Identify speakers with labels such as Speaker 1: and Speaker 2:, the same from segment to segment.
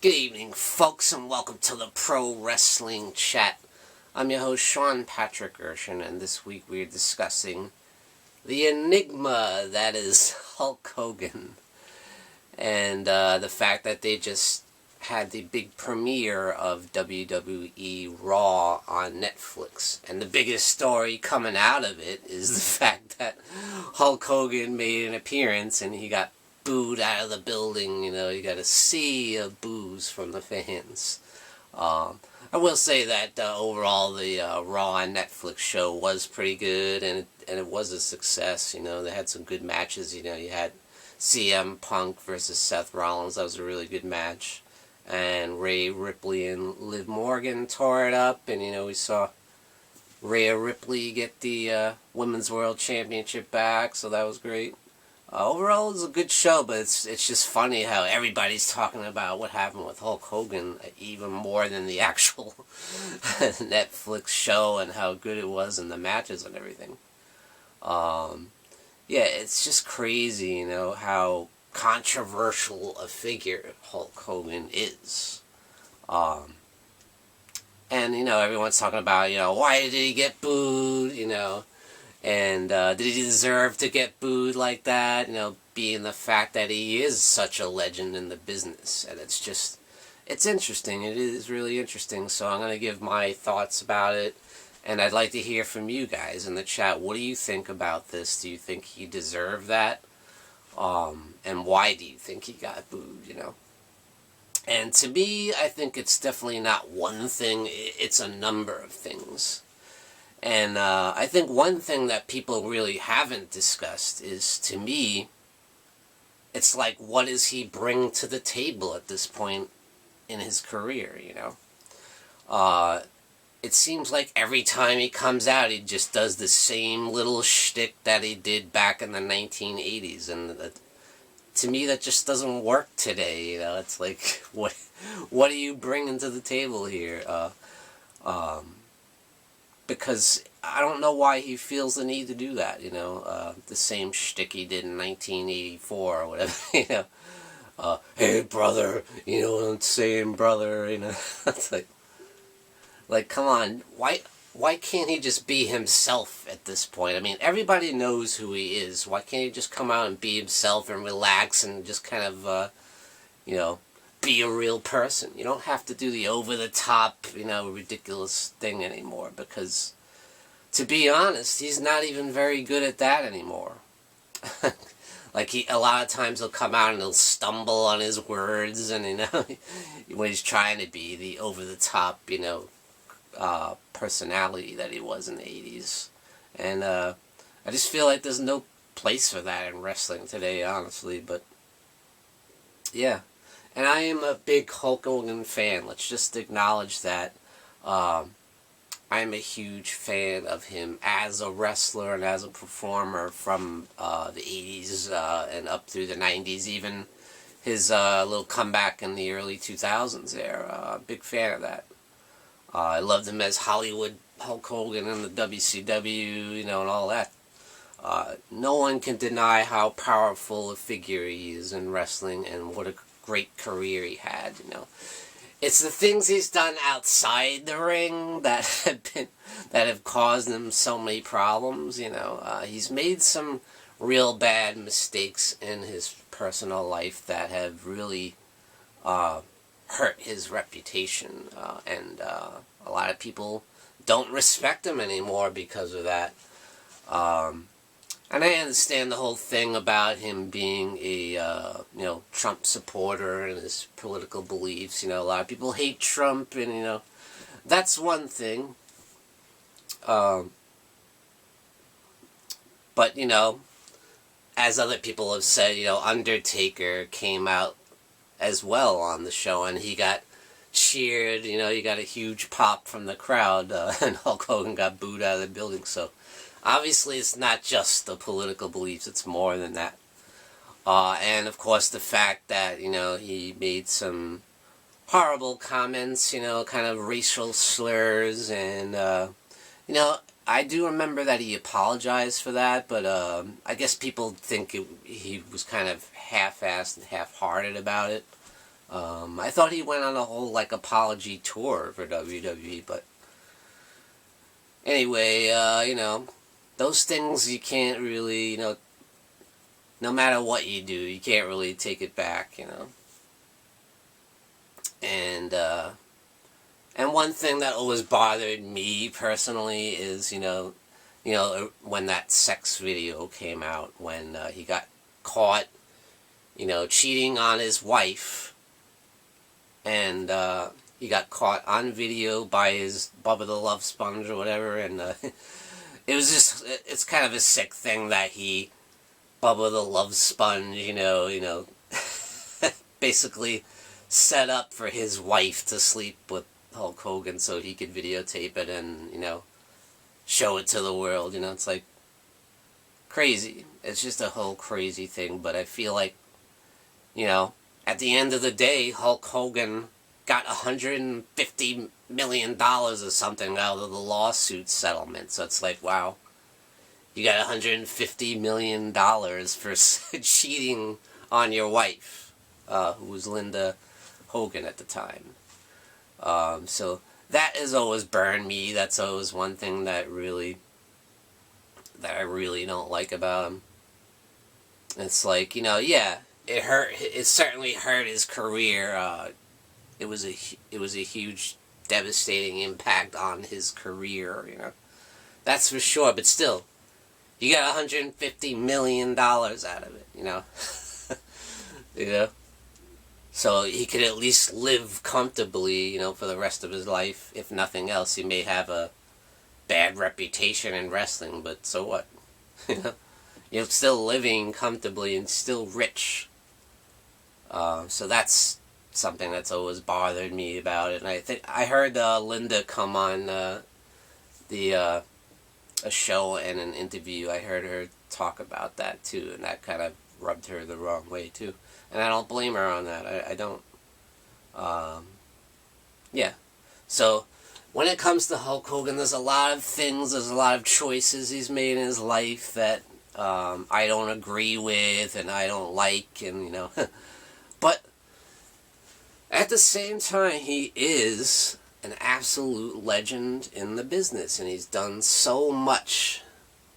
Speaker 1: Good evening, folks, and welcome to the Pro Wrestling Chat. I'm your host, Sean Patrick Erschen, and this week we're discussing the enigma that is Hulk Hogan, and the fact that they just had the big premiere of WWE Raw on Netflix. And the biggest story coming out of it is the fact that Hulk Hogan made an appearance and he got booed out of the building. You know, you got a sea of boos from the fans. I will say that overall the Raw on Netflix show was pretty good, and it was a success. You know, they had some good matches. You know, you had CM Punk versus Seth Rollins. That was a really good match. And Rhea Ripley and Liv Morgan tore it up, and you know, we saw Rhea Ripley get the Women's World Championship back, so that was great. Overall, it was a good show, but it's just funny how everybody's talking about what happened with Hulk Hogan even more than the actual Netflix show and how good it was and the matches and everything. Yeah, it's just crazy, you know, how controversial a figure Hulk Hogan is. And, you know, everyone's talking about, you know, why did he get booed, you know, and did he deserve to get booed like that, you know, being the fact that he is such a legend in the business. And it's just, it's interesting. It is really interesting. So I'm going to give my thoughts about it. And I'd like to hear from you guys in the chat. What do you think about this? Do you think he deserved that? And why do you think he got booed, you know? And to me, I think it's definitely not one thing. It's a number of things. And I think one thing that people really haven't discussed is, to me, it's like, what does he bring to the table at this point in his career, you know? It seems like every time he comes out, he just does the same little shtick that he did back in the 1980s. And to me, that just doesn't work today, you know? It's like, what are you bringing to the table here? Because I don't know why he feels the need to do that, you know, the same shtick he did in 1984 or whatever, you know, hey brother, you know what I'm saying, brother, you know, it's like, come on, why can't he just be himself at this point? I mean, everybody knows who he is. Why can't he just come out and be himself and relax and just kind of, you know, be a real person? You don't have to do the over-the-top, you know, ridiculous thing anymore, because, to be honest, he's not even very good at that anymore. Like, a lot of times he'll come out and he'll stumble on his words, and, you know, when he's trying to be the over-the-top, you know, personality that he was in the 80s. And I just feel like there's no place for that in wrestling today, honestly, but yeah. And I am a big Hulk Hogan fan. Let's just acknowledge that. I'm a huge fan of him as a wrestler and as a performer from the 80s and up through the 90s, even his little comeback in the early 2000s there. Big fan of that. I loved him as Hollywood Hulk Hogan in the WCW, you know, and all that. No one can deny how powerful a figure he is in wrestling and what a great career he had, you know. It's the things he's done outside the ring that have caused him so many problems, you know. He's made some real bad mistakes in his personal life that have really hurt his reputation, and a lot of people don't respect him anymore because of that. And I understand the whole thing about him being a, you know, Trump supporter and his political beliefs. You know, a lot of people hate Trump, and, you know, that's one thing. But, you know, as other people have said, you know, Undertaker came out as well on the show, and he got cheered, you know, he got a huge pop from the crowd, and Hulk Hogan got booed out of the building, so obviously it's not just the political beliefs, it's more than that. And of course the fact that, you know, he made some horrible comments, you know, kind of racial slurs, and, you know, I do remember that he apologized for that, but I guess people think he was kind of half-assed and half-hearted about it. I thought he went on a whole, like, apology tour for WWE, but anyway, those things you can't really, no matter what you do, you can't really take it back, And one thing that always bothered me personally is, when that sex video came out, when he got caught, cheating on his wife, and he got caught on video by his Bubba the Love Sponge or whatever, and it was just, it's kind of a sick thing that he, Bubba the Love Sponge, basically set up for his wife to sleep with Hulk Hogan so he could videotape it and, show it to the world, it's like crazy. It's just a whole crazy thing, but I feel like, at the end of the day, Hulk Hogan got $150 million or something out of the lawsuit settlement, so it's like, wow, you got $150 million for cheating on your wife, who was Linda Hogan at the time. So that has always burned me. That's always one thing that I really don't like about him. It's like, yeah, it hurt. It certainly hurt his career. It was a huge, devastating impact on his career. That's for sure. But still, you got $150 million out of it. So he could at least live comfortably, for the rest of his life. If nothing else, he may have a bad reputation in wrestling, but so what? You're still living comfortably and still rich. So that's something that's always bothered me about it. And I heard Linda come on a show and an interview. I heard her talk about that too, and that kind of rubbed her the wrong way too. And I don't blame her on that. I don't. Yeah. So, when it comes to Hulk Hogan, there's a lot of things, there's a lot of choices he's made in his life that I don't agree with and I don't like, and, But, at the same time, he is an absolute legend in the business, and he's done so much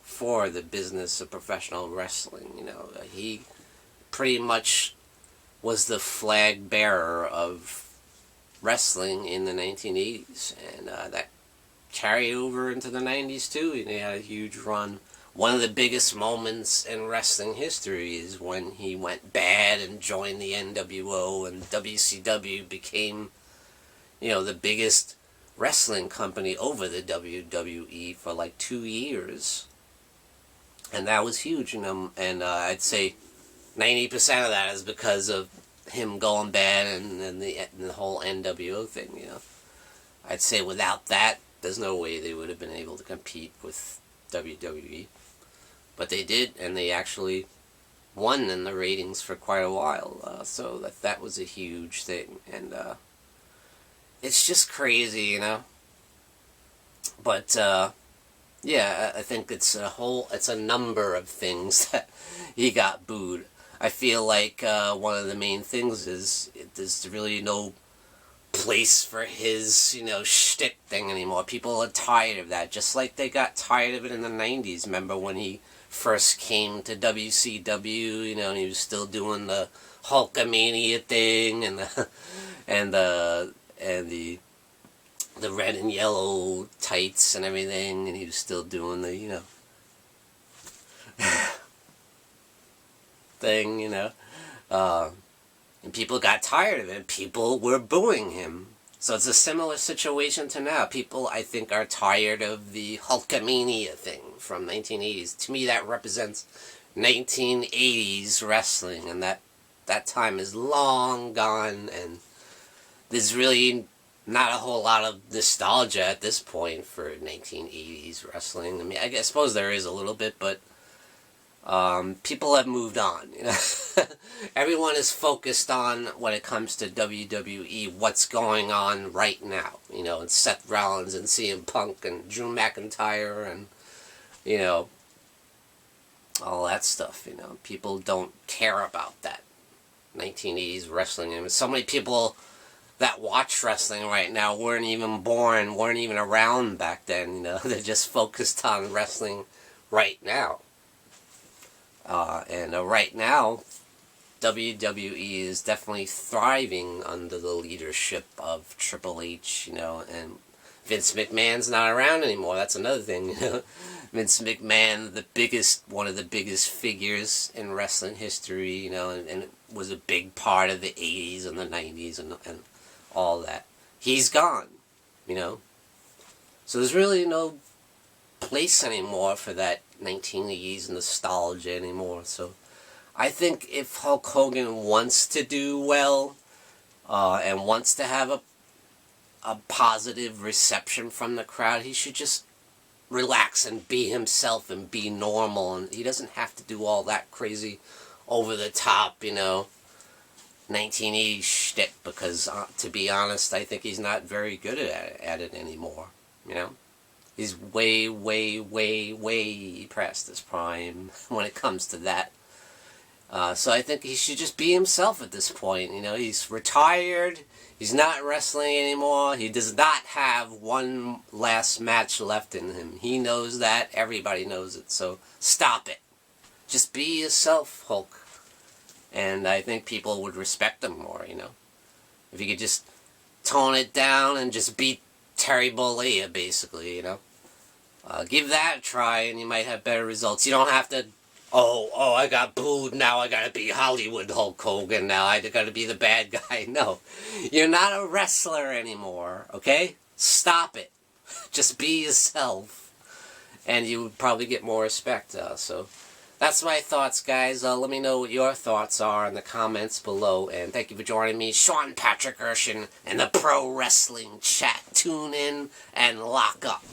Speaker 1: for the business of professional wrestling, He pretty much was the flag bearer of wrestling in the 1980s, and that carried over into the 90s too. He had a huge run. One of the biggest moments in wrestling history is when he went bad and joined the NWO, and WCW became, the biggest wrestling company over the WWE for like 2 years. And that was huge, and I'd say 90% of that is because of him going bad and the whole NWO thing, I'd say without that, there's no way they would have been able to compete with WWE. But they did, and they actually won in the ratings for quite a while, so that was a huge thing, and it's just crazy, But, yeah, I think it's a number of things that he got booed. I feel like one of the main things is there's really no place for his, shtick thing anymore. People are tired of that, just like they got tired of it in the 90s. Remember when he first came to WCW, and he was still doing the Hulkamania thing and the red and yellow tights and everything, and he was still doing the, thing, and people got tired of it. People were booing him. So it's a similar situation to now. People, I think, are tired of the Hulkamania thing from 1980s. To me, that represents 1980s wrestling, and that time is long gone, and there's really not a whole lot of nostalgia at this point for 1980s wrestling. I mean, I suppose there is a little bit, but people have moved on, Everyone is focused on, when it comes to WWE, what's going on right now, and Seth Rollins and CM Punk and Drew McIntyre and, all that stuff, People don't care about that. 1980s wrestling. I mean, so many people that watch wrestling right now weren't even born, weren't even around back then. You know, they're just focused on wrestling right now. And right now, WWE is definitely thriving under the leadership of Triple H, you know, and Vince McMahon's not around anymore. That's another thing, you know. Vince McMahon, one of the biggest figures in wrestling history, you know, and was a big part of the 80s and the 90s and all that. He's gone, you know. So there's really no place anymore for that 1980s nostalgia anymore. So I think if Hulk Hogan wants to do well and wants to have a positive reception from the crowd, he should just relax and be himself and be normal. And he doesn't have to do all that crazy, over the top, you know, 1980s shtick, because to be honest, I think he's not very good at it anymore, you know. He's way, way, way, way past his prime when it comes to that. So I think he should just be himself at this point. You know, he's retired. He's not wrestling anymore. He does not have one last match left in him. He knows that. Everybody knows it. So stop it. Just be yourself, Hulk. And I think people would respect him more, you know. If you could just tone it down and just beat Terry Bollea, basically, you know. Give that a try and you might have better results. You don't have to, oh, I got booed, now I gotta be Hollywood Hulk Hogan, now I gotta be the bad guy. No, you're not a wrestler anymore, okay? Stop it. Just be yourself. And you would probably get more respect, so that's my thoughts, guys. Let me know what your thoughts are in the comments below. And thank you for joining me, Sean Patrick Erschen, in the Pro Wrestling Chat. Tune in and lock up.